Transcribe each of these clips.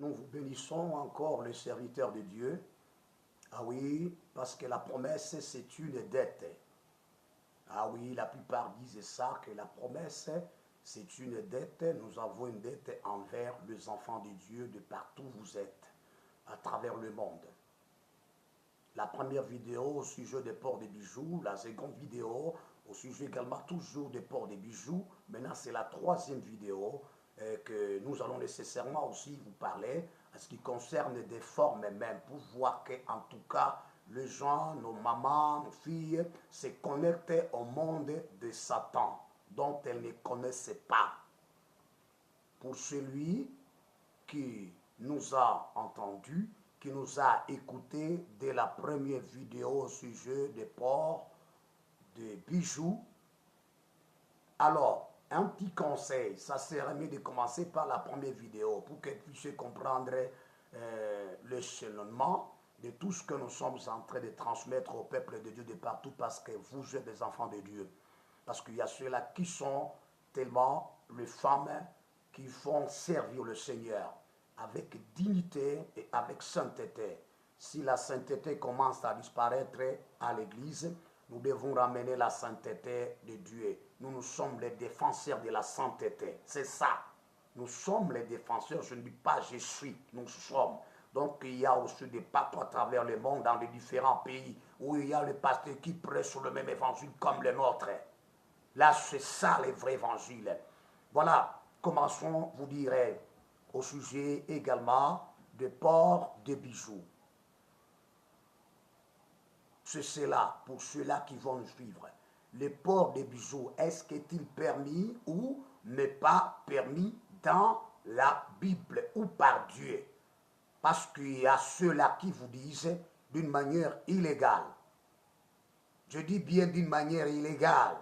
nous vous bénissons encore les serviteurs de Dieu. Ah oui, parce que la promesse, c'est une dette. Ah oui, la plupart disent ça, que la promesse, c'est une dette. Nous avons une dette envers les enfants de Dieu de partout où vous êtes, à travers le monde. La première vidéo au sujet des ports de bijoux, la seconde vidéo au sujet également toujours des ports de bijoux. Maintenant, c'est la troisième vidéo que nous allons nécessairement aussi vous parler en ce qui concerne des formes même, pour voir qu'en tout cas, les gens, nos mamans, nos filles, se connectent au monde de Satan, dont elles ne connaissaient pas. Pour celui qui nous a entendus, qui nous a écoutés dès la première vidéo au sujet des ports, des bijoux. Alors, un petit conseil, ça serait mieux de commencer par la première vidéo pour que vous puissiez comprendre le cheminement de tout ce que nous sommes en train de transmettre au peuple de Dieu de partout, parce que vous êtes des enfants de Dieu. Parce qu'il y a ceux-là qui sont tellement les femmes qui font servir le Seigneur avec dignité et avec sainteté. Si la sainteté commence à disparaître à l'Église, nous devons ramener la sainteté de Dieu. Nous sommes les défenseurs de la sainteté. C'est ça. Nous sommes les défenseurs. Je ne dis pas je suis. Nous sommes. Donc il y a aussi des papes à travers le monde, dans les différents pays, où il y a les pasteurs qui prêchent le même évangile comme le nôtre. Là, c'est ça le vrai évangile. Voilà. Commençons, vous direz, au sujet également de port de bijoux. C'est cela, pour ceux-là qui vont nous suivre. Le port des bijoux, est-ce qu'il permis ou n'est pas permis dans la Bible ou par Dieu? Parce qu'il y a ceux-là qui vous disent d'une manière illégale. Je dis bien d'une manière illégale,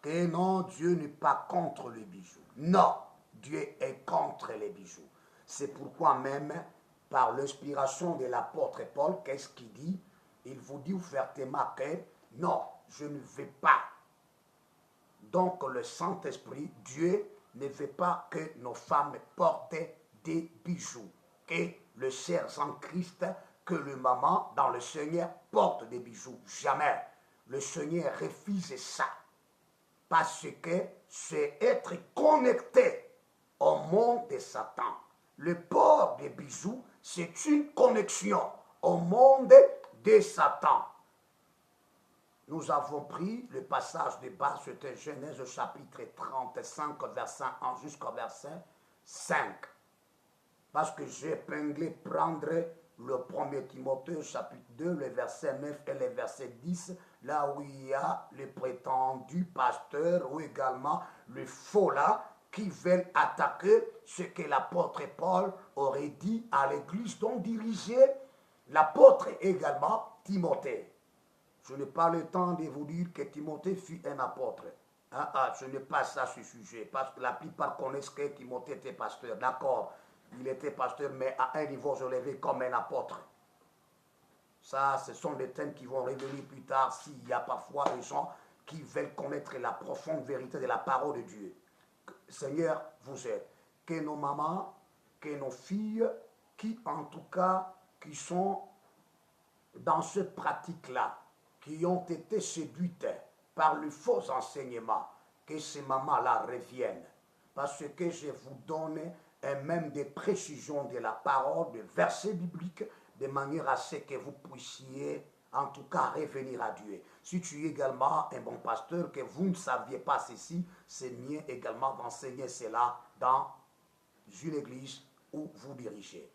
que non, Dieu n'est pas contre les bijoux. Non, Dieu est contre les bijoux. C'est pourquoi même, par l'inspiration de l'apôtre Paul, qu'est-ce qu'il dit? Il vous dit ouvertement que non, je ne veux pas. Donc le Saint-Esprit, Dieu ne veut pas que nos femmes portent des bijoux. Que le cher Saint-Christ, que le maman dans le Seigneur porte des bijoux. Jamais. Le Seigneur refuse ça. Parce que c'est être connecté au monde de Satan. Le port des bijoux, c'est une connexion au monde de Satan. Nous avons pris le passage de base, c'était Genèse chapitre 35, verset 1 jusqu'au verset 5. Parce que j'ai épinglé prendre le 1er Timothée chapitre 2, le verset 9 et le verset 10, là où il y a les prétendus pasteurs ou également les faux là qui veulent attaquer ce que l'apôtre Paul aurait dit à l'église dont dirigeait l'apôtre également Timothée. Je n'ai pas le temps de vous dire que Timothée fut un apôtre. Je n'ai pas ça ce sujet, parce que la plupart connaissent que Timothée était pasteur. D'accord, il était pasteur, mais à un niveau relevé comme un apôtre. Ça, ce sont des thèmes qui vont revenir plus tard, s'il y a parfois des gens qui veulent connaître la profonde vérité de la parole de Dieu. Seigneur, vous êtes. Que nos mamans, que nos filles, qui en tout cas, qui sont dans cette pratique-là, qui ont été séduites par le faux enseignement, que ces mamans-là reviennent. Parce que je vous donne même des précisions de la parole, des versets bibliques, de manière à ce que vous puissiez en tout cas revenir à Dieu. Si tu es également un bon pasteur, que vous ne saviez pas ceci, c'est mieux également d'enseigner cela dans une église où vous dirigez,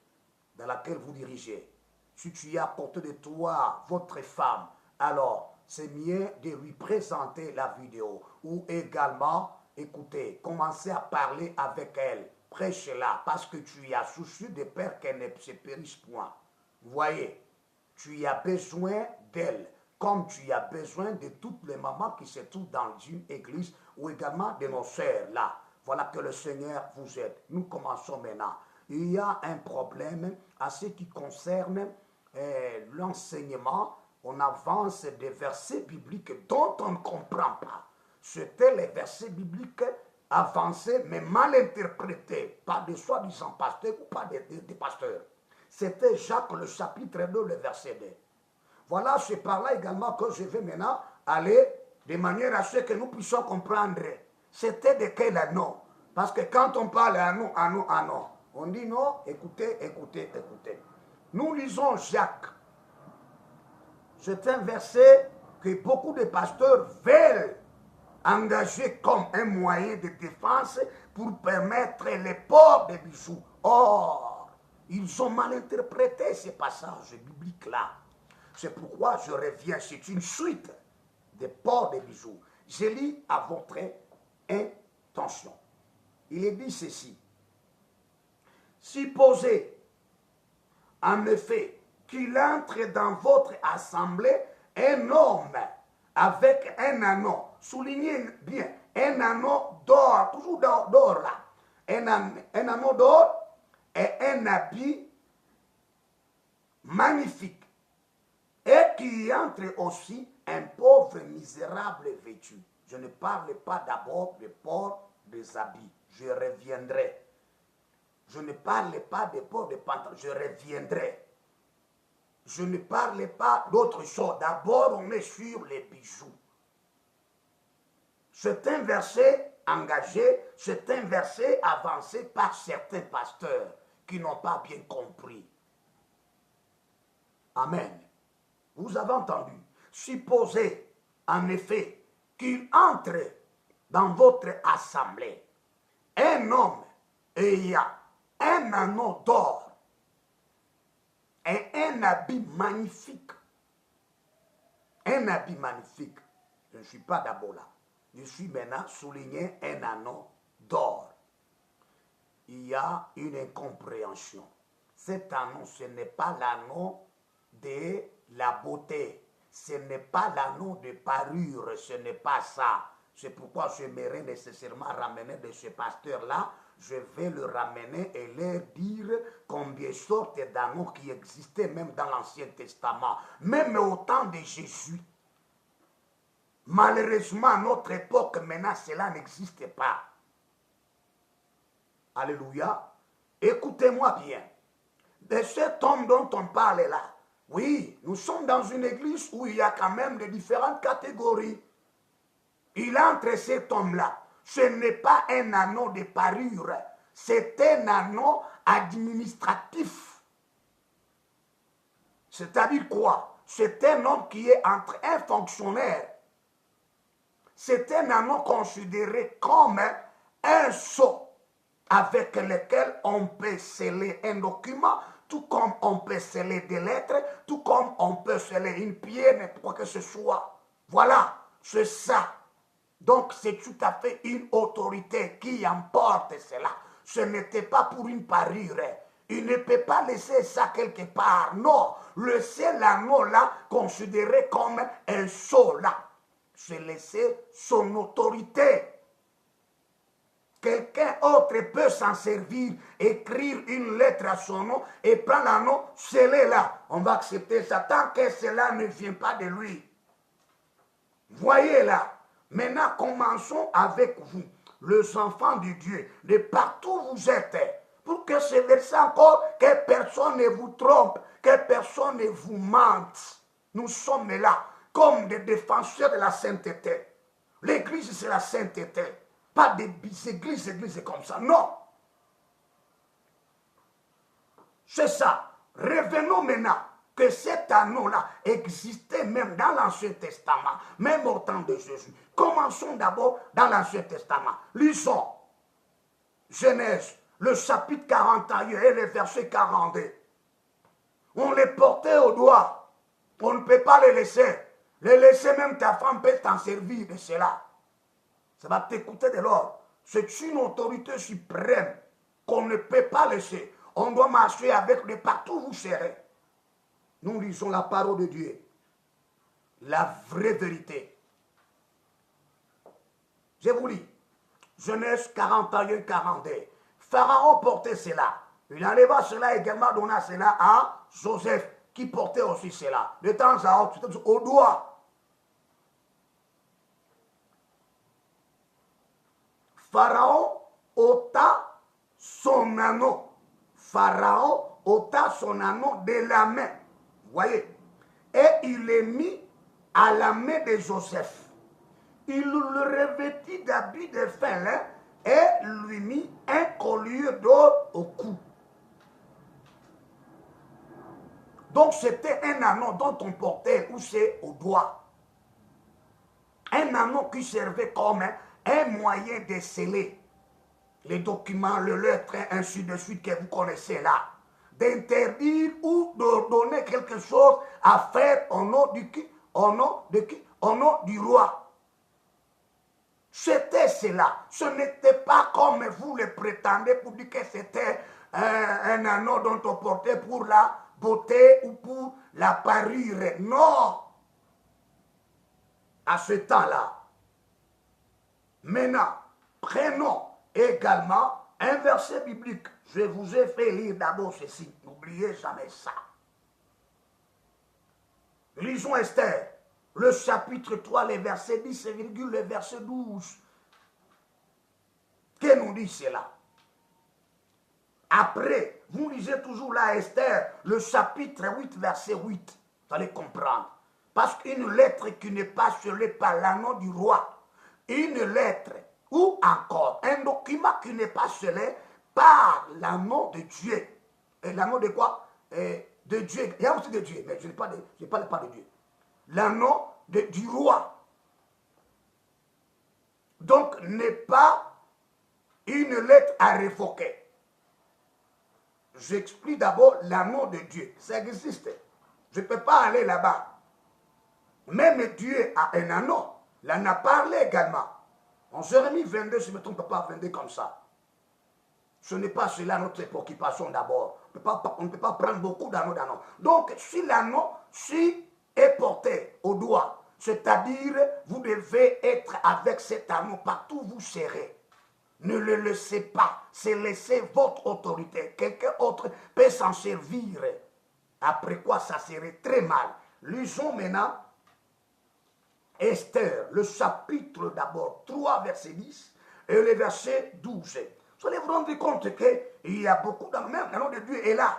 dans laquelle vous dirigez. Si tu as à côté de toi votre femme, alors c'est mieux de lui présenter la vidéo. Ou également, écoutez, commencez à parler avec elle. Prêche-la, parce que tu as souci de peur qu'elle ne se périsse point. Vous voyez, tu as besoin d'elle, comme tu as besoin de toutes les mamans qui se trouvent dans une église, ou également de nos sœurs là. Voilà que le Seigneur vous aide. Nous commençons maintenant. Il y a un problème à ce qui concerne l'enseignement. On avance des versets bibliques dont on ne comprend pas. C'était les versets bibliques avancé, mais mal interprété par des soi-disant pasteurs ou pas des pasteurs. C'était Jacques, le chapitre 2, le verset 2. Voilà, c'est par là également que je vais maintenant aller de manière à ce que nous puissions comprendre. C'était de quel nom? Parce que quand on parle à nous, on dit non, écoutez, écoutez, écoutez. Nous lisons Jacques. C'est un verset que beaucoup de pasteurs veulent engager comme un moyen de défense pour permettre les ports des bijoux. Or, ils ont mal interprété ces passages bibliques-là. C'est pourquoi je reviens, c'est une suite des ports des bijoux. Je lis à votre intention. Il est dit ceci. Supposez, en effet, qu'il entre dans votre assemblée un homme avec un anneau. Soulignez bien, un anneau d'or, toujours d'or là. Un anneau d'or et un habit magnifique. Et qui entre aussi un pauvre misérable vêtu. Je ne parle pas d'abord du port des habits. Je reviendrai. Je ne parle pas des ports de pantalons. Je reviendrai. Je ne parle pas d'autre chose. D'abord, on est sur les bijoux. C'est un verset engagé, c'est un verset avancé par certains pasteurs qui n'ont pas bien compris. Amen. Vous avez entendu. Supposez, en effet, qu'il entre dans votre assemblée un homme ayant un anneau d'or et un habit magnifique. Un habit magnifique. Je ne suis pas d'abord là. Je suis maintenant souligné un anneau d'or. Il y a une incompréhension. Cet anneau, ce n'est pas l'anneau de la beauté. Ce n'est pas l'anneau de parure. Ce n'est pas ça. C'est pourquoi je m'aimerais nécessairement ramener de ce pasteur-là. Je vais le ramener et leur dire combien sortes d'anneaux qui existaient même dans l'Ancien Testament. Même au temps de Jésus. Malheureusement, à notre époque, maintenant, cela n'existe pas. Alléluia. Écoutez-moi bien. De cet homme dont on parle là, oui, nous sommes dans une église où il y a quand même de différentes catégories. Il entre cet homme-là. Ce n'est pas un anneau de parure. C'est un anneau administratif. C'est-à-dire quoi? C'est un homme qui est entre un fonctionnaire. C'est un anneau considéré comme un sceau avec lequel on peut sceller un document, tout comme on peut sceller des lettres, tout comme on peut sceller une pierre, n'importe que ce soit. Voilà, c'est ça. Donc c'est tout à fait une autorité qui emporte cela. Ce n'était pas pour une parure. Il ne peut pas laisser ça quelque part. Non, laisser l'anneau là considéré comme un sceau là. C'est laisser son autorité. Quelqu'un autre peut s'en servir, écrire une lettre à son nom et prendre l'anneau, sceller là. On va accepter ça tant que cela ne vient pas de lui. Voyez là. Maintenant, commençons avec vous, les enfants de Dieu, de partout où vous êtes, pour que ce verset encore, que personne ne vous trompe, que personne ne vous mente. Nous sommes là comme des défenseurs de la sainteté. L'église, c'est la sainteté. Pas des églises comme ça, non. C'est ça. Revenons maintenant que cet anneau-là existait même dans l'Ancien Testament, même au temps de Jésus. Commençons d'abord dans l'Ancien Testament. Lisons Genèse, le chapitre 41 et le verset 42. On les portait au doigt. On ne peut pas les laisser. Les laisser, même ta femme peut t'en servir de cela. Ça va t'écouter de l'ordre. C'est une autorité suprême qu'on ne peut pas laisser. On doit marcher avec de partout où vous serez. Nous lisons la parole de Dieu. La vraie vérité. Je vous lis. Genèse 41, 42. Pharaon portait cela. Il enleva cela également, donna cela à Joseph, qui portait aussi cela. De temps à autre, au doigt. Pharaon ôta son anneau. Pharaon ôta son anneau de la main. Vous voyez? Et il le mit à la main de Joseph. Il le revêtit d'habits de fin lin et lui mit un collier d'or au cou. Donc c'était un anneau dont on portait, ou c'est au doigt. Un anneau qui servait comme un moyen de sceller les documents, les lettres, ainsi de suite que vous connaissez là. D'interdire ou de donner quelque chose à faire au nom du qui? Au nom de qui? Au nom du roi. C'était cela. Ce n'était pas comme vous le prétendez pour dire que c'était un anneau dont on portait pour la beauté ou pour la parure. Non. À ce temps-là. Maintenant, prenons également un verset biblique. Je vous ai fait lire d'abord ceci. N'oubliez jamais ça. Lisons Esther, le chapitre 3, le verset 10, le verset 12. Que nous dit cela? Après, vous lisez toujours là Esther, le chapitre 8, verset 8. Vous allez comprendre. Parce qu'une lettre qui n'est pas scellée par l'anneau du roi, une lettre ou encore un document qui n'est pas scellé par l'anneau de Dieu. Et l'anneau de quoi? De Dieu. Il y a aussi de Dieu, mais je ne parle pas de Dieu. L'anneau du roi. Donc, n'est pas une lettre à révoquer. J'explique d'abord l'anneau de Dieu. Ça existe. Je ne peux pas aller là-bas. Même Dieu a un anneau. Il en a parlé également. En Jérémie 22, je ne me trompe pas, 22 comme ça. Ce n'est pas cela notre préoccupation d'abord. On ne peut pas prendre beaucoup d'anneaux. Donc, si l'anneau, est porté au doigt, c'est-à-dire, vous devez être avec cet anneau partout où vous serez. Ne le laissez pas. C'est laisser votre autorité. Quelqu'un d'autre peut s'en servir. Après quoi, ça serait très mal. Lisons maintenant Esther, le chapitre d'abord 3, verset 10 et le verset 12. Vous allez vous rendre compte qu'il y a beaucoup d'anneaux. Même l'anneau de Dieu est là.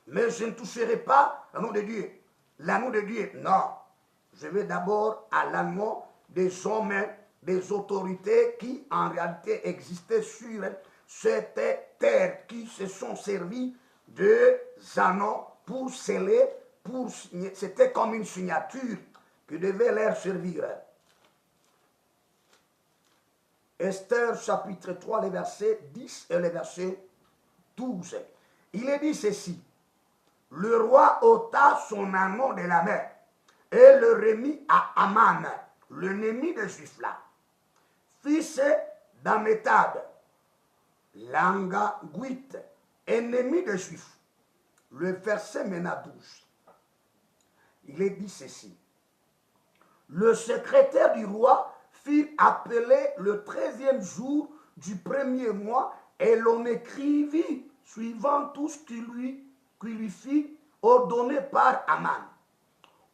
Mais je ne toucherai pas l'anneau de Dieu. L'anneau de Dieu, non. Je vais d'abord à l'anneau des hommes, des autorités qui en réalité existaient sur cette terre, qui se sont servis de anneaux pour sceller, c'était comme une signature qui devait leur servir. Esther chapitre 3, les versets 10 et les versets 12. Il est dit ceci. Le roi ôta son anneau de la main et le remit à Aman, l'ennemi des Juifs là, fils d'Amétad, Langaguite, ennemi des Juifs. Le verset maintenant 12. Il est dit ceci. Le secrétaire du roi fut appelé le 13e jour du premier mois et l'on écrivit suivant tout ce qui lui fut ordonné par Aman,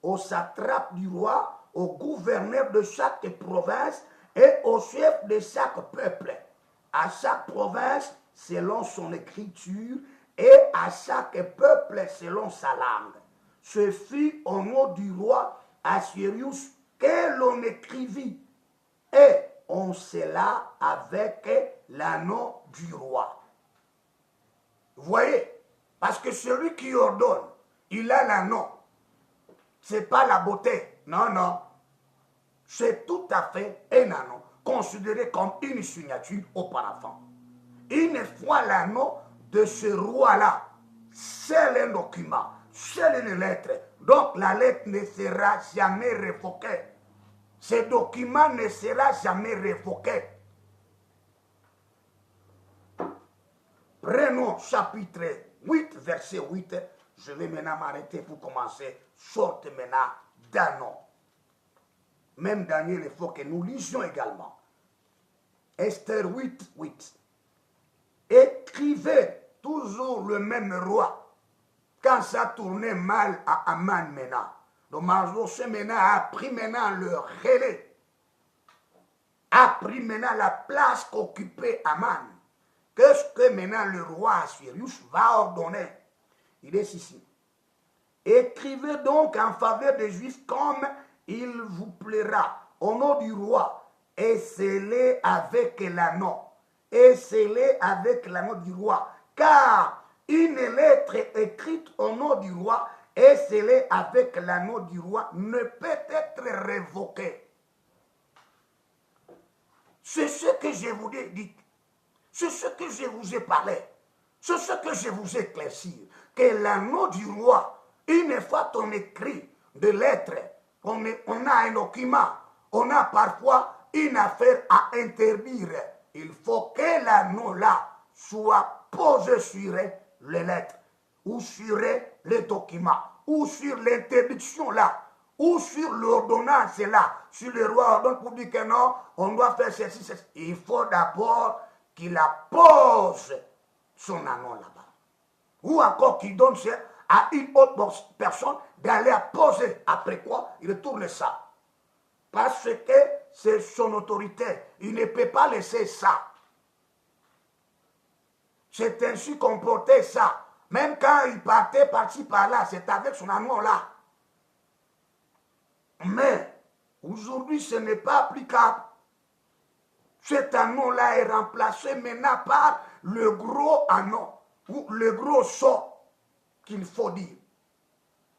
au satrape du roi, au gouverneur de chaque province et au chef de chaque peuple, à chaque province selon son écriture et à chaque peuple selon sa langue. Ce fut au nom du roi Assuérus que l'on écrivit et on scella avec l'anneau du roi. Vous voyez? Parce que celui qui ordonne, il a l'anneau. Ce n'est pas la beauté. Non, non. C'est tout à fait un anneau, considéré comme une signature auparavant. Une fois l'anneau de ce roi-là, c'est un document, c'est une lettre. Donc la lettre ne sera jamais révoquée. Ce document ne sera jamais révoqué. Prenons chapitre 8, verset 8. Je vais maintenant m'arrêter pour commencer. Sorte maintenant d'anneau. Même Daniel, il faut que nous lisions également. Esther 8, 8. Écrivez toujours le même roi. Quand ça tournait mal à Aman maintenant. Donc Mardochée maintenant a pris maintenant le relais. a pris maintenant la place qu'occupait Aman. Qu'est-ce que maintenant le roi Assuérus va ordonner? Il est ici. Écrivez donc en faveur des Juifs comme il vous plaira, au nom du roi, et scellez avec l'anneau, et scellez avec l'anneau du roi, car une lettre écrite au nom du roi et scellée avec l'anneau du roi ne peut être révoquée. C'est ce que je vous ai dit, c'est ce que je vous ai parlé, c'est ce que je vous ai éclairci, que l'anneau du roi, une fois qu'on écrit des lettres, on a un document, on a parfois une affaire à interdire. Il faut que l'anneau là soit posé sur les lettres, ou sur les documents, ou sur l'interdiction là, ou sur l'ordonnance là, sur le roi ordonne pour dire que non, on doit faire ceci, ceci. Il faut d'abord qu'il pose son anneau là-bas. Ou encore qu'il donne à une autre personne d'aller poser. Après quoi, il retourne ça. Parce que c'est son autorité. Il ne peut pas laisser ça. C'est ainsi qu'on portait ça. Même quand il partait par-ci par-là, c'est avec son anneau là. Mais aujourd'hui, ce n'est pas applicable. Cet anneau-là est remplacé maintenant par le gros anneau, ou le gros sceau qu'il faut dire.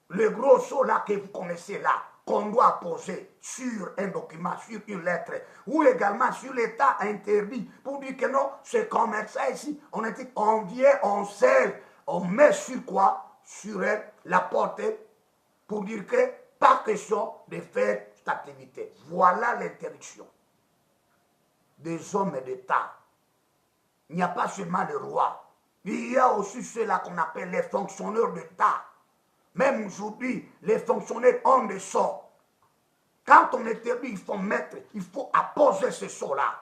Le gros sceau là que vous connaissez là, qu'on doit poser sur un document, sur une lettre, ou également sur l'état interdit, pour dire que non, c'est comme ça ici, on vient, on scelle, on met sur quoi? Sur la porte, pour dire que pas question de faire cette activité. Voilà l'interdiction des hommes d'État. Il n'y a pas seulement le roi, il y a aussi ceux-là qu'on appelle les fonctionnaires d'État. Même aujourd'hui, les fonctionnaires ont des sorts. Quand on interdit, il faut apposer ce sort-là.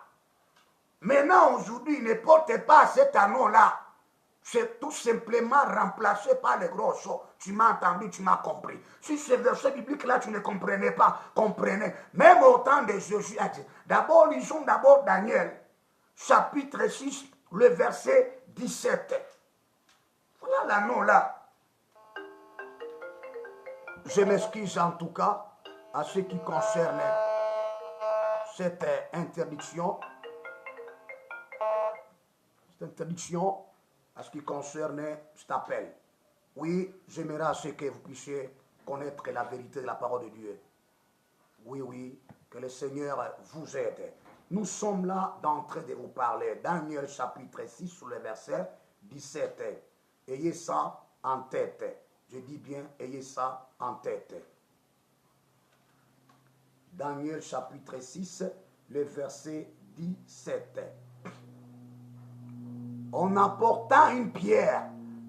Maintenant, aujourd'hui, ne portez pas cet anneau-là. C'est tout simplement remplacé par les gros sorts. Tu m'as entendu, tu m'as compris. Si ce verset biblique-là, tu ne comprenais pas, comprenez. Même au temps de Jésus, d'abord, lisons d'abord Daniel, chapitre 6, le verset 17. Voilà l'anneau-là. Je m'excuse en tout cas à ce qui concerne cette interdiction. Cette interdiction à ce qui concerne cet appel. Oui, j'aimerais à ce que vous puissiez connaître la vérité de la parole de Dieu. Oui, oui, que le Seigneur vous aide. Nous sommes là en train de vous parler. Daniel chapitre 6 sur le verset 17. Ayez ça en tête. Je dis bien, ayez ça en tête. Daniel chapitre 6, le verset 17. En apportant une pierre,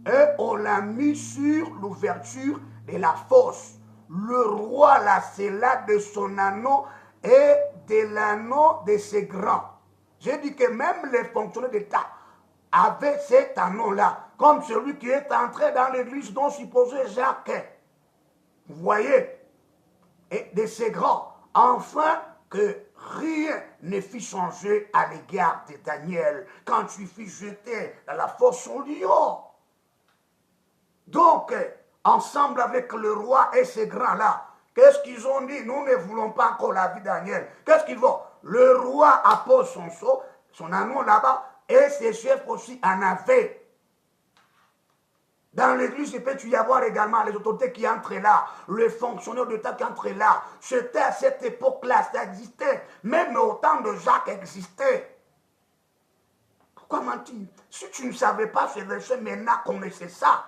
et on l'a mis sur l'ouverture de la fosse. Le roi la scella de son anneau et de l'anneau de ses grands. J'ai dit que même les fonctionnaires d'État avaient cet anneau-là, comme celui qui est entré dans l'église dont supposé Jacques. Vous voyez, et de ses grands, afin que rien ne fit changer à l'égard de Daniel quand il fut jeté dans la fosse au lion. Donc, ensemble avec le roi et ces grands-là, qu'est-ce qu'ils ont dit? Nous ne voulons pas encore la vie de Daniel. Qu'est-ce qu'ils vont? Le roi appose son sceau, son anneau là-bas, et ses chefs aussi en avaient. Dans l'église, il peut y avoir également les autorités qui entrent là, les fonctionnaires d'État qui entrent là. C'était à cette époque-là, ça existait. Même au temps de Jacques existait. Pourquoi mentir? Si tu ne savais pas ce verset, maintenant connaissez ça.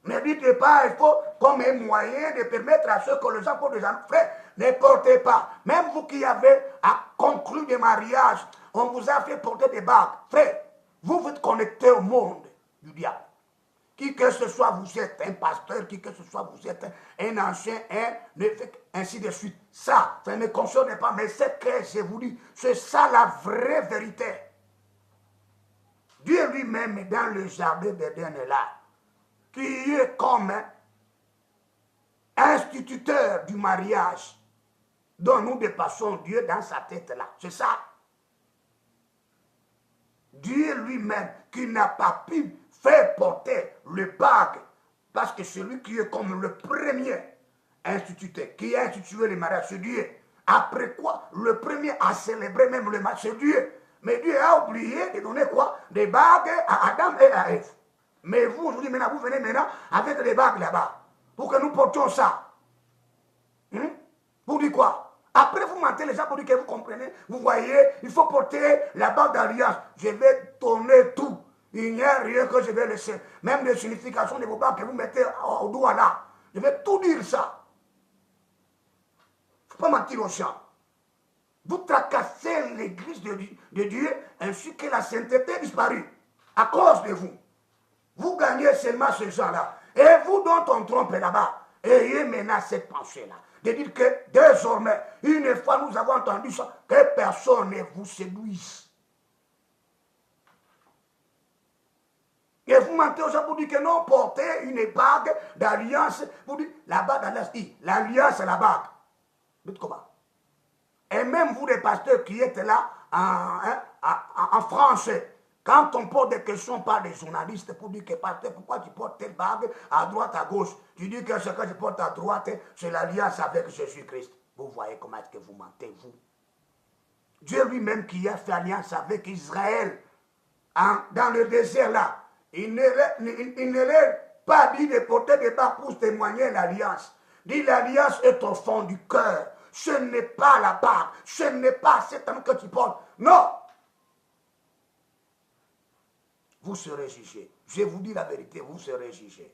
Ne dites pas, il faut comme un moyen de permettre à ceux que les enfants des frères ne portez pas. Même vous qui avez conclu des mariages, on vous a fait porter des bagues. Frère, vous êtes connectés au monde du diable. Qui que ce soit, vous êtes un pasteur, qui que ce soit, vous êtes un ancien, ainsi de suite. Ça ne concerne pas, mais c'est que je vous dis, c'est ça la vraie vérité. Dieu lui-même dans le jardin d'Éden est là, qui est comme instituteur du mariage. dont nous dépassons Dieu dans sa tête là. C'est ça. Dieu lui-même qui n'a pas pu faire porter le bague, parce que celui qui est comme le premier instituteur, qui a institué le mariage, c'est Dieu. Après quoi, le premier a célébré même le mariage, c'est Dieu. Mais Dieu a oublié de donner quoi? Des bagues à Adam et à Ève. Mais vous, aujourd'hui, maintenant, vous venez maintenant avec les bagues là-bas, pour que nous portions ça. Pour dire quoi? Après, vous mentez les gens pour dire que vous comprenez. Vous voyez, il faut porter la bague d'alliance. Je vais donner tout. Il n'y a rien que je vais laisser. Même les significations de vos bagues que vous mettez au doigt là. Je vais tout dire ça. Il ne faut pas mentir aux gens. Vous tracassez l'église de Dieu ainsi que la sainteté disparue. À cause de vous. Vous gagnez seulement ces gens-là. Et vous dont on trompe là-bas, ayez maintenant cette pensée-là. De dire que désormais, une fois nous avons entendu ça, que personne ne vous séduise. Et vous mentez aux gens pour dire que non, portez une bague d'alliance. Vous dites, la bague d'alliance, l'alliance c'est la bague. Dites comment? Et même vous les pasteurs qui êtes là en France, quand on pose des questions par des journalistes pour dire que pasteur, pourquoi tu portes telle bague à droite, à gauche? Tu dis que ce que je porte à droite, c'est l'alliance avec Jésus-Christ. Vous voyez comment est-ce que vous mentez, vous? Dieu lui-même qui a fait alliance avec Israël dans le désert là, il ne leur pas dit de porter des bagues pour témoigner l'alliance. Dit l'alliance est au fond du cœur. Ce n'est pas la bague, ce n'est pas cet homme que tu portes. Non! Vous serez jugés. Je vous dis la vérité, vous serez jugés.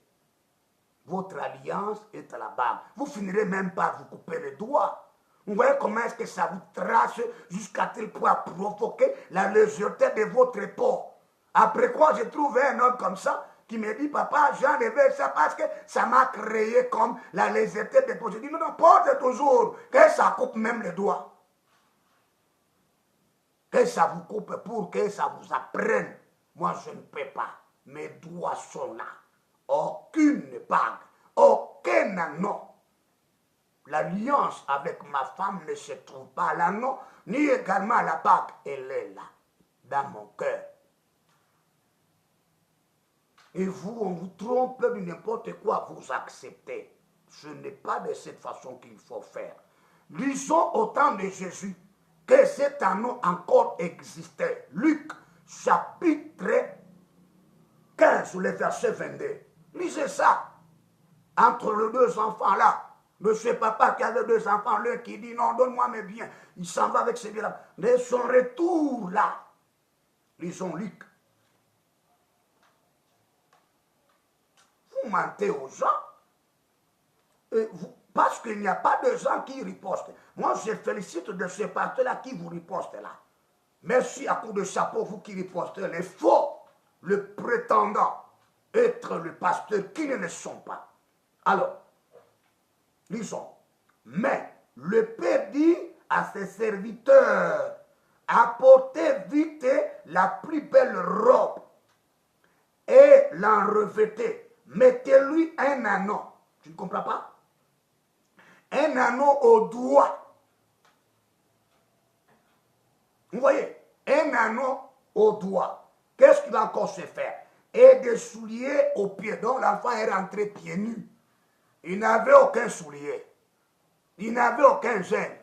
Votre alliance est à la bague. Vous finirez même par vous couper les doigts. Vous voyez comment est-ce que ça vous trace jusqu'à tel point provoquer la légèreté de votre peau. Après quoi, j'ai trouvé un homme comme ça qui me dit, papa, j'ai enlevé ça parce que ça m'a créé comme la légèreté de peau. Je dis, non, non, porte toujours, que ça coupe même les doigts. Que ça vous coupe pour que ça vous apprenne. Moi, je ne peux pas. Mes doigts sont là. Aucune bague, aucun anneau. L'alliance avec ma femme ne se trouve pas à l'anneau, ni également à la bague. Elle est là, dans mon cœur. Et vous, on vous trompe de n'importe quoi, vous acceptez. Ce n'est pas de cette façon qu'il faut faire. Lisons au temps de Jésus que cet anneau encore existait. Luc, chapitre 15, le verset 22. Lisez ça. Entre les deux enfants là, monsieur papa qui avait deux enfants, l'un qui dit non, donne-moi mes biens. Il s'en va avec ses biens-là. De son retour là, lisons Luc. Vous mentez aux gens. Et vous, parce qu'il n'y a pas de gens qui ripostent. Moi, je félicite de ce pasteur-là qui vous riposte là. Merci à coup de chapeau, vous qui ripostez les faux, le prétendant être le pasteur qui ne le sont pas. Alors, lisons. Mais le Père dit à ses serviteurs, apportez vite la plus belle robe et l'en revêtez. Mettez-lui un anneau. Tu ne comprends pas? Un anneau au doigt. Vous voyez? Un anneau au doigt. Qu'est-ce qu'il va encore se faire? Et des souliers aux pieds. Donc l'enfant est rentré pieds nus. Il n'avait aucun soulier. Il n'avait aucun gêne.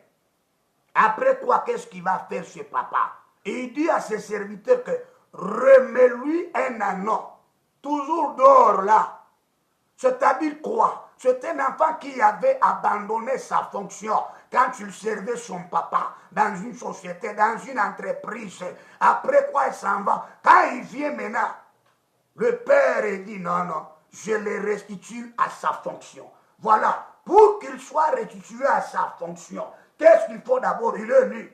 Après quoi, qu'est-ce qu'il va faire chez papa? Et il dit à ses serviteurs que remets-lui un anneau. Toujours d'or là. C'est-à-dire quoi? C'est un enfant qui avait abandonné sa fonction quand il servait son papa dans une société, dans une entreprise. Après quoi, il s'en va. Quand il vient maintenant, le père dit non, non, je le restitue à sa fonction. Voilà, pour qu'il soit restitué à sa fonction, qu'est-ce qu'il faut d'abord? Il est nu,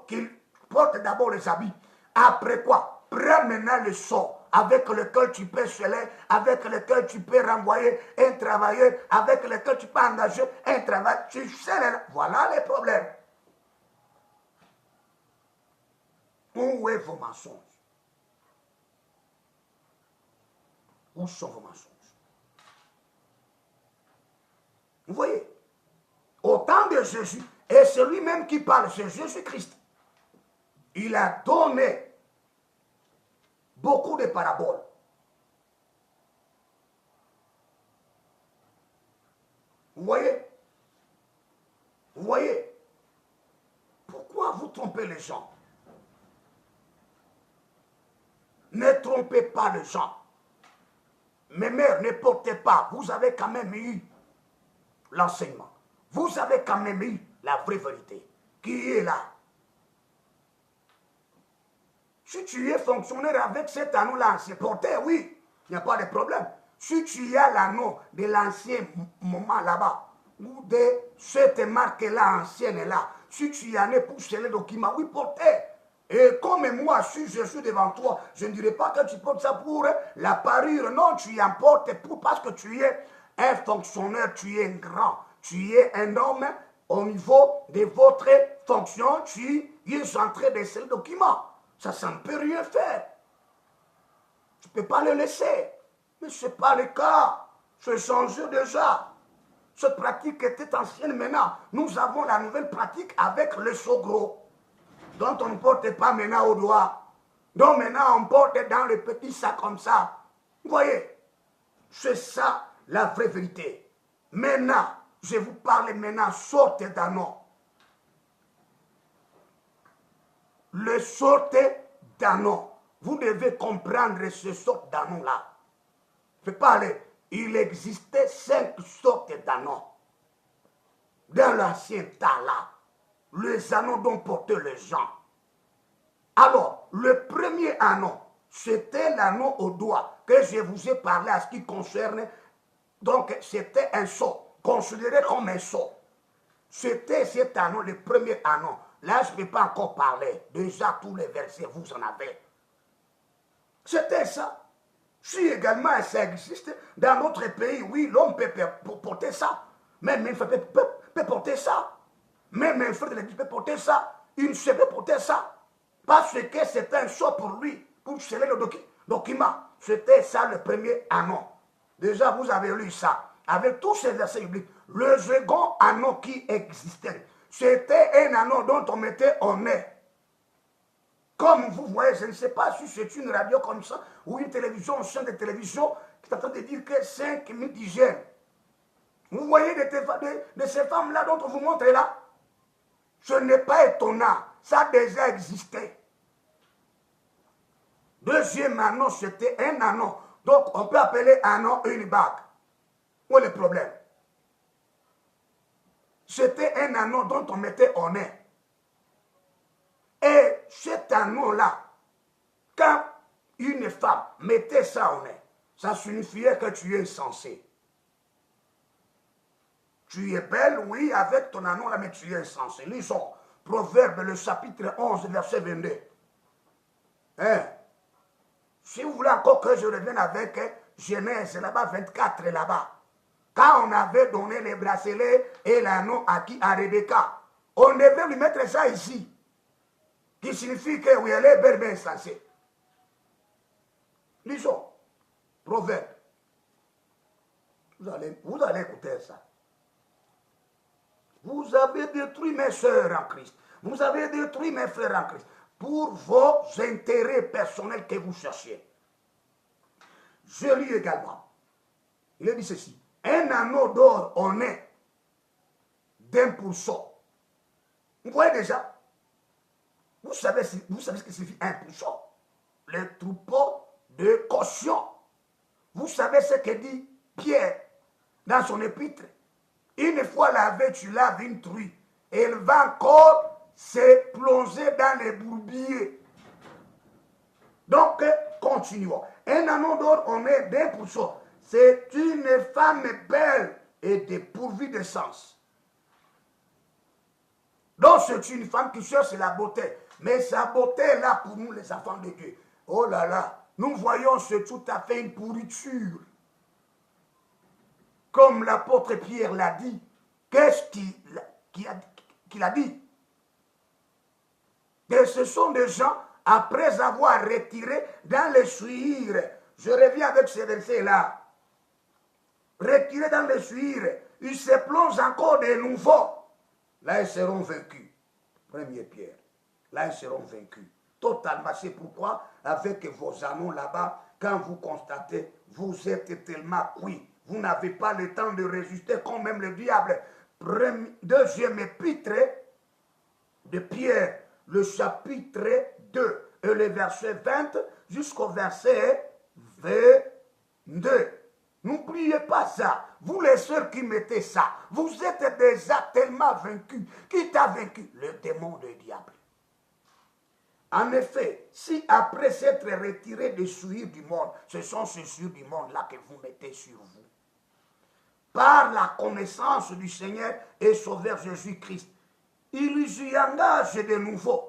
qu'il porte d'abord les habits. Après quoi? Prends maintenant le sceau avec lequel tu peux sceller, avec lequel tu peux renvoyer un travailleur, avec lequel tu peux engager un travail. Tu scelles. Voilà les problèmes. Où est vos mensonges? Où sont vos mensonges? Vous voyez, au temps de Jésus, Et c'est lui-même qui parle, c'est Jésus-Christ. Il a donné beaucoup de paraboles. Vous voyez? Vous voyez? Pourquoi vous trompez les gens? Ne trompez pas les gens. Mes mères, ne portez pas. Vous avez quand même eu l'enseignement. Vous avez quand même eu la vraie vérité qui est là. Si tu es fonctionnaire avec cet anneau-là, c'est porté, oui, il n'y a pas de problème. Si tu as l'anneau de l'ancien moment là-bas, ou de cette marque-là ancienne-là, si tu en es pour les documents, oui, porté. Et comme moi, si je suis devant toi, je ne dirais pas que tu portes ça pour la parure. Non, tu en portes pour, parce que tu es un fonctionnaire, tu es un grand, tu es un homme au niveau de votre fonction, tu es en train de ces documents. Ça ne peut rien faire. Tu ne peux pas le laisser. Mais ce n'est pas le cas. C'est changé déjà. Cette pratique était ancienne maintenant. Nous avons la nouvelle pratique avec le sogro, dont on ne porte pas maintenant au doigt. Donc maintenant on porte dans le petit sac comme ça. Vous voyez, c'est ça la vraie vérité. Maintenant, je vous parle maintenant, sorte d'anneau. Le sorte d'anneau. Vous devez comprendre ce sorte d'anneau-là. Je parle, il existait 5 sortes d'anneaux. Dans l'ancien temps-là, les anneaux dont portaient les gens. Alors, le premier anneau, c'était l'anneau au doigt que je vous ai parlé à ce qui concerne. Donc, c'était un sceau, considéré comme un sceau. C'était cet anneau, le premier anneau. Là, je ne peux pas encore parler. Déjà, tous les versets, vous en avez. C'était ça. Si également ça existe dans notre pays, oui, l'homme peut porter ça. Même un frère peut porter ça. Même un frère de l'église peut porter ça. Une sœur peut porter ça. Parce que c'est un sceau pour lui, pour sceller le document. C'était ça le premier anneau. Déjà, vous avez lu ça. Avec tous ces versets bibliques, le second anneau qui existait, c'était un anneau dont on mettait au nez. Comme vous voyez, je ne sais pas si c'est une radio comme ça, ou une télévision, une chaîne de télévision, qui est en train de dire que 5000 d'hygiène. Vous voyez de ces femmes-là dont on vous montre là? Ce n'est pas étonnant, ça a déjà existé. Deuxième anneau, c'était un anneau. Donc, on peut appeler anneau une bague. Où est le problème? C'était un anneau dont on mettait au nez. Et cet anneau-là, quand une femme mettait ça au nez, ça signifiait que tu es insensé. Tu es belle, oui, avec ton anneau là, mais tu es insensé. Lisons Proverbe, le chapitre 11, verset 22. Hein? Si vous voulez encore que je revienne avec Genèse, là-bas, 24, là-bas. Quand on avait donné les bracelets et l'anneau à Rebecca, on devait lui mettre ça ici. Qui signifie que oui, elle est belle, mais insensée. Lisons. Proverbe. Vous allez écouter ça. Vous avez détruit mes sœurs en Christ. Vous avez détruit mes frères en Christ. Pour vos intérêts personnels que vous cherchez. Je lis également. Il a dit ceci. Un anneau d'or au nez d'1%. Vous voyez déjà? Vous savez ce que signifie 1%? Le troupeau de caution. Vous savez ce que dit Pierre dans son épître? Une fois lavé, tu laves une truie. Elle va encore se plonger dans les bourbiers. Donc, continuons. Un anneau d'or, on est d'1%. C'est une femme belle et dépourvue de sens. Donc, c'est une femme qui cherche la beauté. Mais sa beauté est là pour nous, les enfants de Dieu. Oh là là, nous voyons c'est tout à fait une pourriture. Comme l'apôtre Pierre l'a dit, qu'est-ce qu'il a dit? Et ce sont des gens, après avoir retiré dans les suires, je reviens avec ces versets-là, retiré dans les suires, ils se plongent encore de nouveau. Là, ils seront vaincus. Première Pierre. Là, ils seront vaincus. Totalement. C'est pourquoi, avec vos anneaux là-bas, quand vous constatez, vous êtes tellement cuits. Vous n'avez pas le temps de résister comme même le diable. Deuxième épître de Pierre, le chapitre 2, et le verset 20 jusqu'au verset 22. N'oubliez pas ça. Vous les sœurs qui mettez ça, vous êtes déjà tellement vaincus. Qui t'a vaincu? Le démon, le diable. En effet, si après s'être retiré des souillures du monde, ce sont ces souillures du monde-là que vous mettez sur vous, par la connaissance du Seigneur et Sauveur Jésus-Christ, il y engage de nouveau.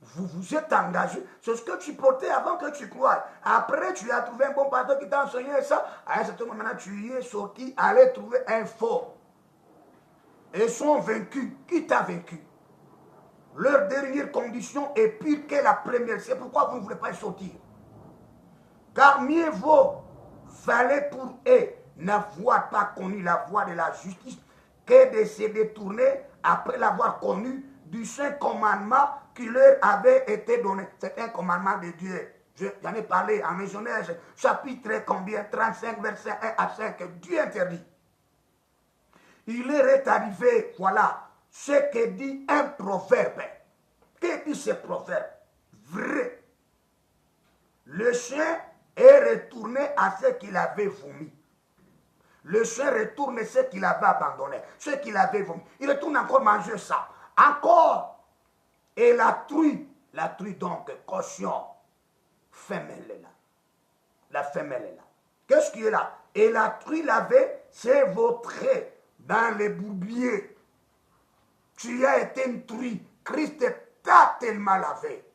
Vous vous êtes engagé. C'est ce que tu portais avant que tu croies. Après, tu as trouvé un bon pasteur qui t'a enseigné ça. À un certain moment, tu y es sorti, aller trouver un faux. Ils sont vaincus. Qui t'a vaincu? Leur dernière condition est pire que la première. C'est pourquoi vous ne voulez pas y sortir. Car mieux vaut valait pour eux n'avoir pas connu la voie de la justice que de se détourner après l'avoir connu du saint commandement qui leur avait été donné. C'est un commandement de Dieu. J'en ai parlé en Genèse, chapitre combien? 35, verset 1 à 5. Dieu interdit. Il leur est arrivé, voilà, ce que dit un proverbe. Que dit ce proverbe? Vrai. Le chien est retourné à ce qu'il avait vomi. Le chien retourne ce qu'il avait abandonné, ce qu'il avait vomi. Il retourne encore manger ça. Encore. Et la truie donc, caution, femelle est là. La femelle est là. Qu'est-ce qui est là? Et la truie lavée, c'est vautré dans les bourbiers. Tu as été une truie. Christ t'a tellement lavé.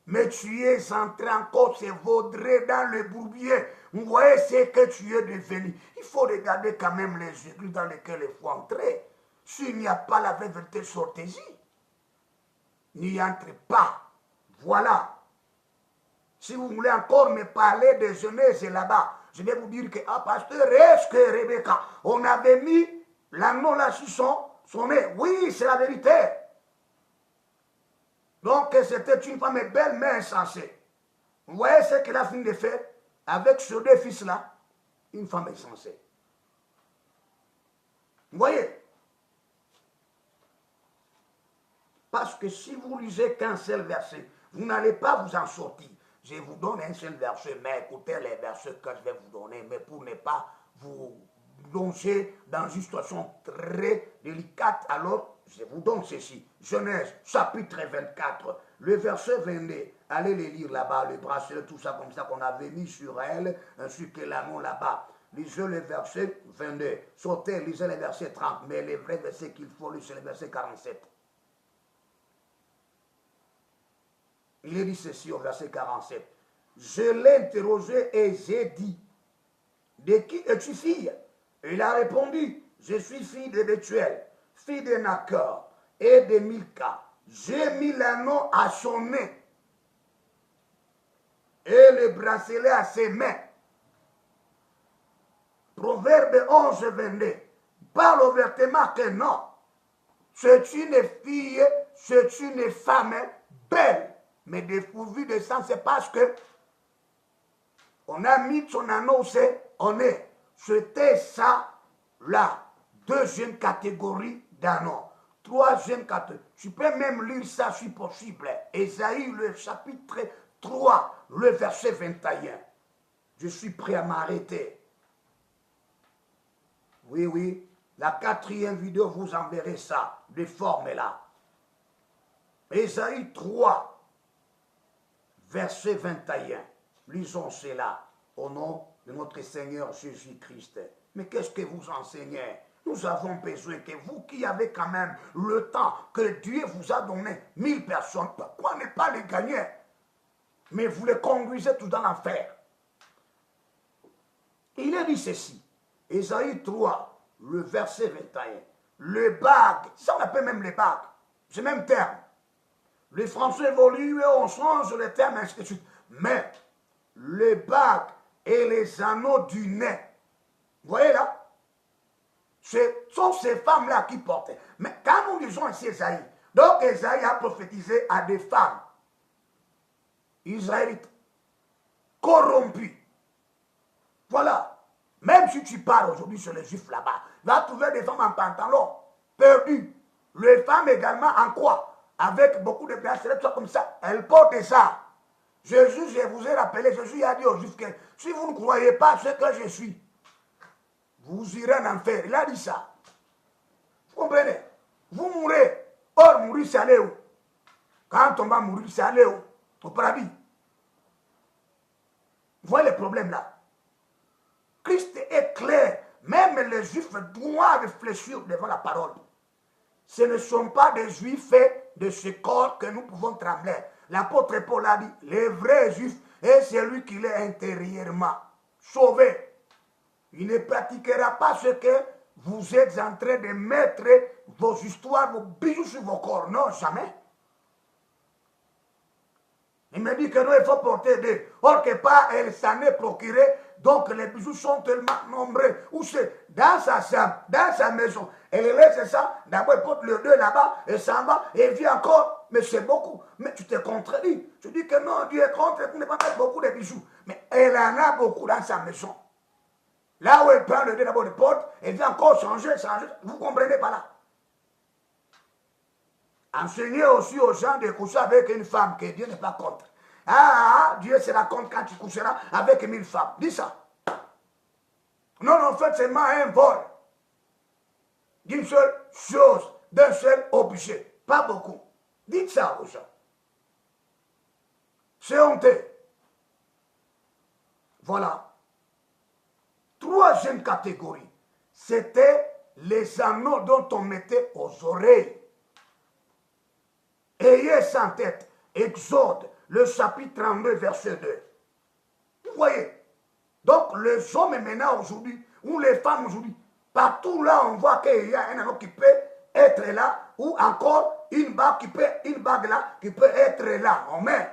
Mais tu es entré encore se vaudrer dans le bourbier. Vous voyez ce que tu es devenu. Il faut regarder quand même les églises dans lesquelles il faut entrer. S'il n'y a pas la vérité, sortez-y. N'y entrez pas. Voilà. Si vous voulez encore me parler de jeunesse là-bas, je vais vous dire que, ah, pasteur, est-ce que Rebecca, on avait mis l'anneau là sur son nez? Oui, c'est la vérité. Donc, c'était une femme belle, mais insensée. Vous voyez ce qu'elle a fini de faire avec ce deux fils-là? Une femme insensée. Vous voyez? Parce que si vous lisez qu'un seul verset, vous n'allez pas vous en sortir. Je vous donne un seul verset, mais écoutez les versets que je vais vous donner, mais pour ne pas vous plonger dans une situation très délicate, alors je vous donne ceci. Genèse, chapitre 24, le verset 22. Allez les lire là-bas, le bracelet, tout ça comme ça qu'on avait mis sur elle, ainsi que l'anneau là-bas. Lisez le verset 22. Sautez, lisez le verset 30, mais les vrais versets qu'il faut lire, c'est le verset 47. Il est dit ceci au verset 47. Je l'ai interrogé et j'ai dit, de qui es-tu fille? Et il a répondu, je suis fille de Bethuel, fille de Nakor et de Milka. J'ai mis l'anneau à son nez et le bracelet à ses mains. Proverbe 11, 22 parle ouvertement que non, c'est une fille, c'est une femme belle. Mais dépourvu de sang, c'est parce que on a mis son anneau, on est. C'était ça, la deuxième catégorie d'anneau. Troisième catégorie. Tu peux même lire ça si possible. Ésaïe, le chapitre 3, le verset 21. Je suis prêt à m'arrêter. Oui, oui. La quatrième vidéo, vous enverrez ça, de forme là. Ésaïe 3. Verset 21. Lisons cela au nom de notre Seigneur Jésus-Christ. Mais qu'est-ce que vous enseignez? Nous avons besoin que vous qui avez quand même le temps que Dieu vous a donné 1000 personnes, pourquoi ne pas les gagner? Mais vous les conduisez tout dans l'enfer. Il est dit ceci, Ésaïe 3, le verset 21. Le bague, ça on appelle même les bagues, c'est le même terme. Les Français évoluent, on change les termes, ainsi de suite. Mais les bagues et les anneaux du nez, vous voyez là, Ce sont ces femmes-là qui portaient. Mais quand nous lisons ici Esaïe, donc Esaïe a prophétisé à des femmes israélites corrompues. Voilà. Même si tu pars aujourd'hui sur les juifs là-bas, tu vas trouver des femmes en pantalon, perdues. Les femmes également en croix, avec beaucoup de bracelets, tout comme ça. Elles portent ça. Jésus, je vous ai rappelé, Jésus a dit aux juifs que si vous ne croyez pas ce que je suis, vous irez en enfer. Il a dit ça. Vous comprenez? Vous mourrez. Or, mourir, c'est aller où? Quand on va mourir, c'est aller où? Au paradis. Vous voyez le problème là? Christ est clair. Même les juifs doivent réfléchir devant la parole. Ce ne sont pas des juifs faits de ce corps que nous pouvons trembler. L'apôtre Paul a dit, les vrais juifs, et c'est lui qui l'est intérieurement sauvé. Il ne pratiquera pas ce que vous êtes en train de mettre vos histoires, vos bijoux sur vos corps. Non, jamais. Il me dit que non, il faut porter des. Or que pas, elle s'en est procurée. Donc les bijoux sont tellement nombreux. Où c'est? Dans sa chambre, dans sa maison. Elle laisse ça. D'abord, elle porte le deux là-bas. Elle s'en va. Et elle vient encore. Mais c'est beaucoup. Mais tu te contredis. Tu dis que non, Dieu est contre. Tu ne pas mettre beaucoup de bijoux. Mais elle en a beaucoup dans sa maison. Là où elle prend le deux d'abord de porte. Elle vient encore changer. Vous ne comprenez pas là? Enseignez aussi aux gens de coucher avec une femme que Dieu n'est pas contre. Dieu sera contre quand tu coucheras avec 1000 femmes. Dis ça. Non, en fait, c'est un vol d'une seule chose, d'un seul objet. Pas beaucoup. Dites ça aux gens. C'est honteux. Voilà. Troisième catégorie, c'était les anneaux dont on mettait aux oreilles. Ayez ça en tête. Exode, le chapitre 32, verset 2. Vous voyez? Donc, les hommes maintenant aujourd'hui, ou les femmes aujourd'hui, partout là, on voit qu'il y a un anneau qui peut être là, ou encore une bague là, qui peut être là. On met.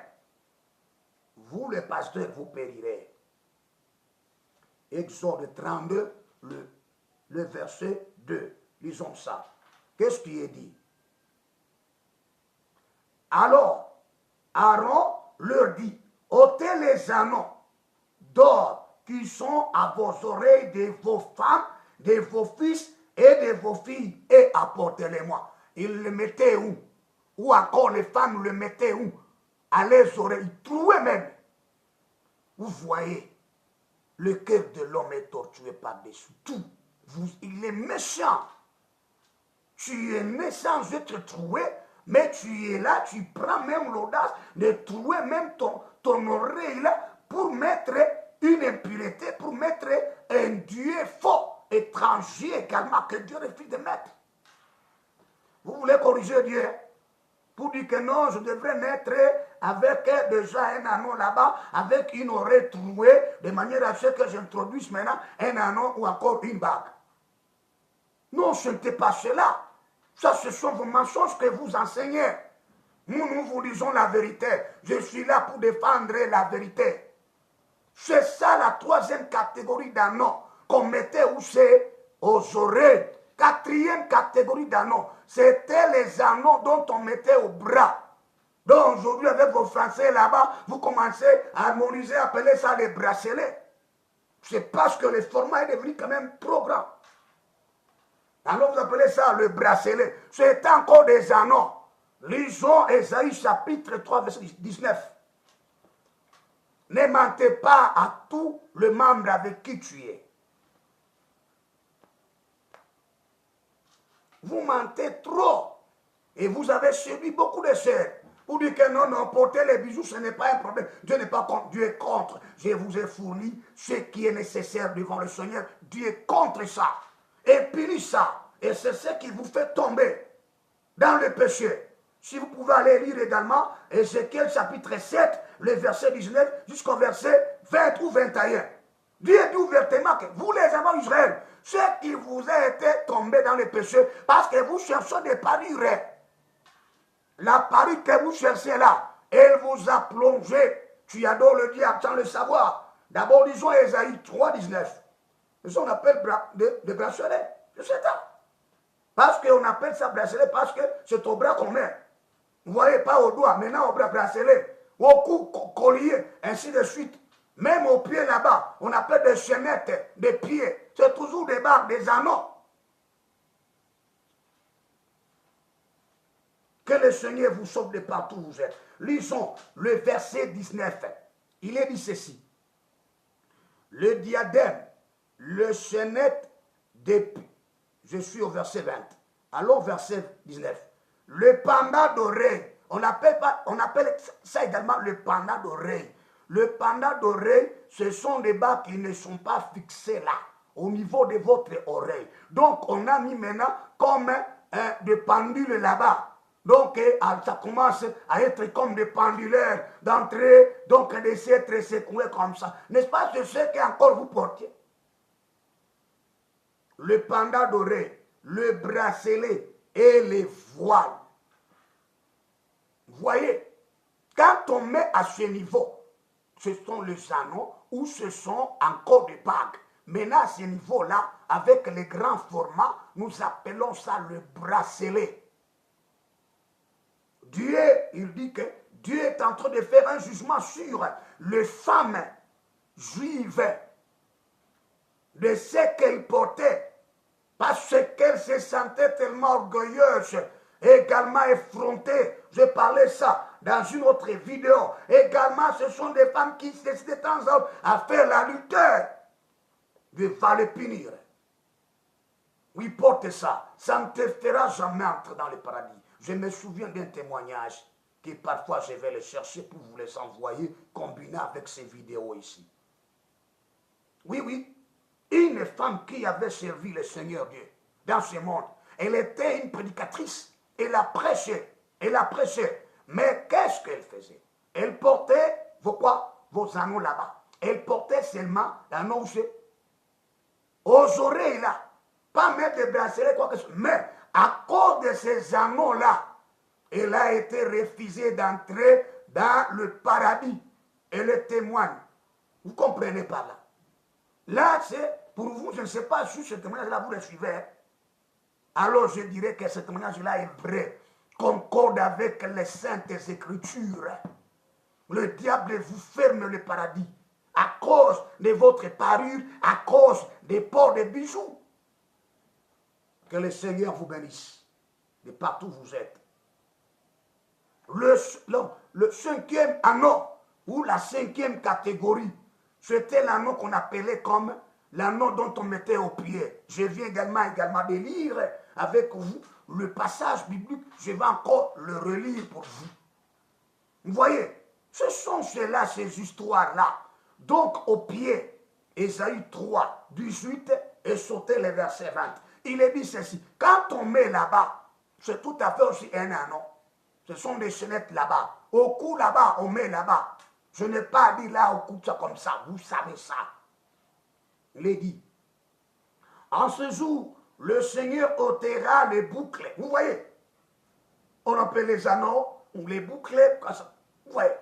Vous, les pasteurs, vous périrez. Exode 32, le verset 2. Lisons ça. Qu'est-ce qui est dit? Alors, Aaron leur dit, ôtez les anneaux d'or qui sont à vos oreilles de vos femmes, de vos fils et de vos filles, et apportez-les-moi. Ils le mettaient où? Ou encore les femmes le mettaient où? À les oreilles. Ils trouvaient même. Vous voyez, le cœur de l'homme est torturé par-dessus tout. Il est méchant. Tu es né sans être trouvé. Mais tu es là, tu prends même l'audace de trouver même ton oreille là pour mettre une impureté, pour mettre un Dieu faux, étranger également, que Dieu refuse de mettre. Vous voulez corriger Dieu pour dire que non, je devrais naître avec déjà un anneau là-bas, avec une oreille trouée, de manière à ce que j'introduise maintenant un anneau ou encore une bague. Non, ce n'était pas cela. Ça, ce sont vos mensonges que vous enseignez. Nous vous disons la vérité. Je suis là pour défendre la vérité. C'est ça la troisième catégorie d'anneaux qu'on mettait où c'est aux oreilles. Quatrième catégorie d'anneaux, c'était les anneaux dont on mettait au bras. Donc aujourd'hui, avec vos Français là-bas, vous commencez à harmoniser, appeler ça les bracelets. C'est parce que le format est devenu quand même trop grand. Alors vous appelez ça le bracelet. C'est encore des anneaux. Lisons Esaïe chapitre 3, verset 19. Ne mentez pas à tout le membre avec qui tu es. Vous mentez trop. Et vous avez subi beaucoup de sœurs. Vous dites que non, porter les bijoux, ce n'est pas un problème. Dieu n'est pas contre, Dieu est contre. Je vous ai fourni ce qui est nécessaire devant le Seigneur. Dieu est contre ça. Et punit ça. Et c'est ce qui vous fait tomber dans le péché. Si vous pouvez aller lire également Ézéchiel chapitre 7, le verset 19 jusqu'au verset 20 ou 21. Dieu dit ouvertement que vous les enfants d'Israël, ce qui vous a été tombé dans le péché, parce que vous cherchez des parures. La parure que vous cherchez là, elle vous a plongé. Tu adores le diable sans le savoir. D'abord, disons Ésaïe 3, 19. C'est ce qu'on appelle de bracelet. C'est ça. Parce qu'on appelle ça bracelet, parce que c'est au bras qu'on met. Vous voyez, pas au doigt, maintenant au bras, bracelet, au cou, collier, ainsi de suite. Même au pied là-bas, on appelle des chaînettes, des pieds. C'est toujours des barres, des anneaux. Que le Seigneur vous sauve de partout où vous êtes. Lisons le verset 19. Il est dit ceci. Le diadème, le chaînette des... Je suis au verset 20. Alors verset 19. Le pendant d'oreille. On appelle ça également le pendant d'oreille. Le pendant d'oreille, ce sont des bas qui ne sont pas fixés là, au niveau de votre oreille. Donc, on a mis maintenant comme des pendules là-bas. Donc, ça commence à être comme des pendulaires d'entrée, donc d'essayer d'être secoué comme ça. N'est-ce pas ce que encore vous portez? Le pendant d'oreille, le bracelet et les voiles. Vous voyez, quand on met à ce niveau, ce sont les anneaux ou ce sont encore des bagues. Maintenant, à ce niveau-là, avec les grands formats, nous appelons ça le bracelet. Dieu, il dit que Dieu est en train de faire un jugement sur les femmes juives de ce qu'elles portaient, parce qu'elles se sentaient tellement orgueilleuses, également effrontées. Je parlais ça dans une autre vidéo. Également, ce sont des femmes qui décident de temps en temps à faire la lutte. Dieu va les punir. Oui, porte ça. Ça ne te fera jamais entrer dans le paradis. Je me souviens d'un témoignage que parfois je vais le chercher pour vous les envoyer, combiné avec ces vidéos ici. Oui, oui. Une femme qui avait servi le Seigneur Dieu dans ce monde. Elle était une prédicatrice. Elle a prêché. Elle a prêché. Mais qu'est-ce qu'elle faisait? Elle portait vos anneaux là-bas. Elle portait seulement l'anneau aux oreilles là. Pas mettre des bracelets, quoi que ce soit. Mais à cause de ces anneaux-là, elle a été refusée d'entrer dans le paradis. Elle le témoigne. Vous comprenez pas là? Là, c'est pour vous, je ne sais pas si ce témoignage-là vous le suivez. Alors je dirais que ce témoignage-là est vrai, concorde avec les saintes écritures. Le diable vous ferme le paradis à cause de votre parure, à cause des ports de bijoux. Que le Seigneur vous bénisse de partout où vous êtes. Le cinquième anneau, ou la cinquième catégorie, c'était l'anneau qu'on appelait comme l'anneau dont on mettait au pied. Je viens également de lire avec vous le passage biblique. Je vais encore le relire pour vous. Vous voyez, ce sont ceux-là, ces histoires-là. Donc, au pied, Ésaïe 3, 18, et sauter le verset 20. Il est dit ceci, quand on met là-bas, c'est tout à fait aussi un anneau. Ce sont des chaînettes là-bas. Au cou là-bas, on met là-bas. Je n'ai pas dit là au cou ça comme ça, vous savez ça. Il est dit, en ce jour, le Seigneur ôtera les boucles. Vous voyez, on appelle les anneaux ou les boucles, vous voyez,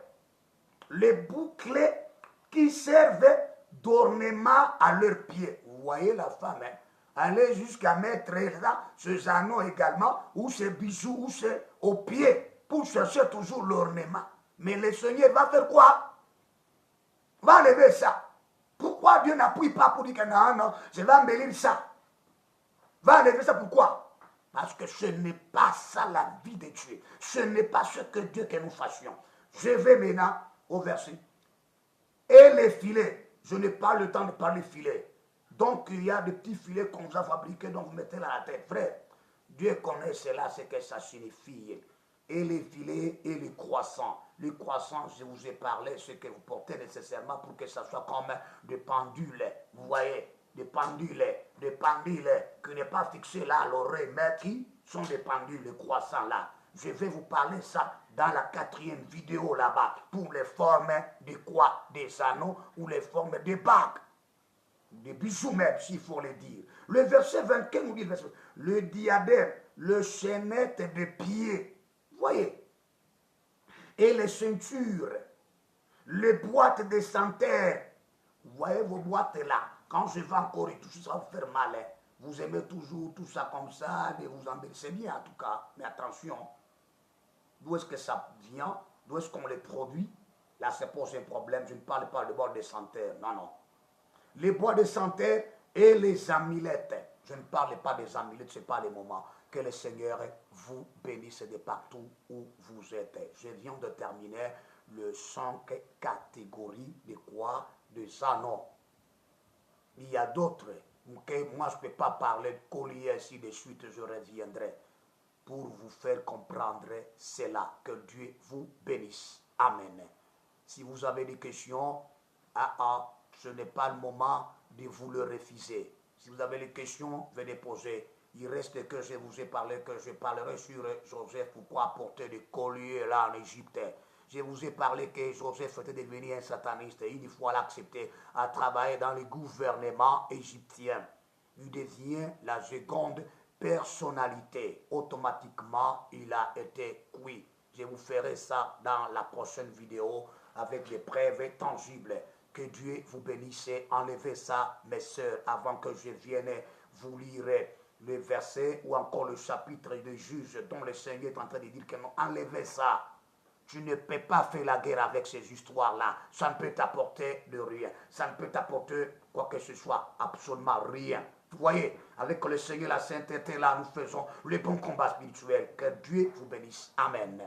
les boucles qui servent d'ornement à leurs pieds. Vous voyez la femme, hein? Aller jusqu'à mettre là, ces anneaux également, ou ces bijoux, ou ces aux pieds, pour chercher toujours l'ornement. Mais le Seigneur va faire quoi? Va enlever ça. Pourquoi Dieu n'appuie pas pour dire que non, je vais embellir ça? Va enlever ça, pourquoi? Parce que ce n'est pas ça la vie de Dieu. Ce n'est pas ce que Dieu que nous fassions. Je vais maintenant au verset. Et les filets, je n'ai pas le temps de parler filets. Donc il y a des petits filets qu'on vous a fabriqués, donc vous mettez là la tête. Frère, Dieu connaît cela, ce que ça signifie. Et les filets et les croissants. Les croissants, je vous ai parlé, ce que vous portez nécessairement pour que ça soit comme des pendules. Vous voyez, des pendules qui n'est pas fixé là à l'oreille, mais qui sont des pendules, les croissants là. Je vais vous parler ça dans la 4e vidéo là-bas, pour les formes de quoi? Des anneaux ou les formes des bagues. Des bijoux même, s'il faut le dire. Le verset 24 nous dit, le diadème, le chaînette de pieds, vous voyez, et les ceintures, les boîtes de santerre, vous voyez vos boîtes là, quand je vais encore y toucher, ça va vous faire mal, hein. Vous aimez toujours tout ça comme ça, et vous embellissez bien en tout cas. Mais attention, d'où est-ce que ça vient? D'où est-ce qu'on les produit? Là, c'est pose un problème. Je ne parle pas de bois de santerre. Non, non. Les bois de santerre et les amulettes. Je ne parle pas des amulettes, ce n'est pas le moment. Que le Seigneur vous bénisse de partout où vous êtes. Je viens de terminer le 5 catégories de quoi? De anneaux. Il y a d'autres. Que moi, je ne peux pas parler de collier ainsi de suite. Je reviendrai pour vous faire comprendre cela. Que Dieu vous bénisse. Amen. Si vous avez des questions, ce n'est pas le moment de vous le refuser. Si vous avez des questions, venez poser. Il reste que je vous ai parlé, que je parlerai sur Joseph, pourquoi apporter des colliers là en Égypte. Je vous ai parlé que Joseph était devenu un sataniste et une fois l'accepté à travailler dans le gouvernement égyptien. Il devient la seconde personnalité. Automatiquement, il a été cuit. Je vous ferai ça dans la prochaine vidéo avec des preuves tangibles. Que Dieu vous bénisse. Enlevez ça, mes sœurs, avant que je vienne vous lire le verset ou encore le chapitre de Juges dont le Seigneur est en train de dire que non, enlevez ça. Tu ne peux pas faire la guerre avec ces histoires-là. Ça ne peut t'apporter de rien. Ça ne peut t'apporter quoi que ce soit. Absolument rien. Vous voyez, avec le Seigneur, la sainteté, là, nous faisons le bon combat spirituel. Que Dieu vous bénisse. Amen.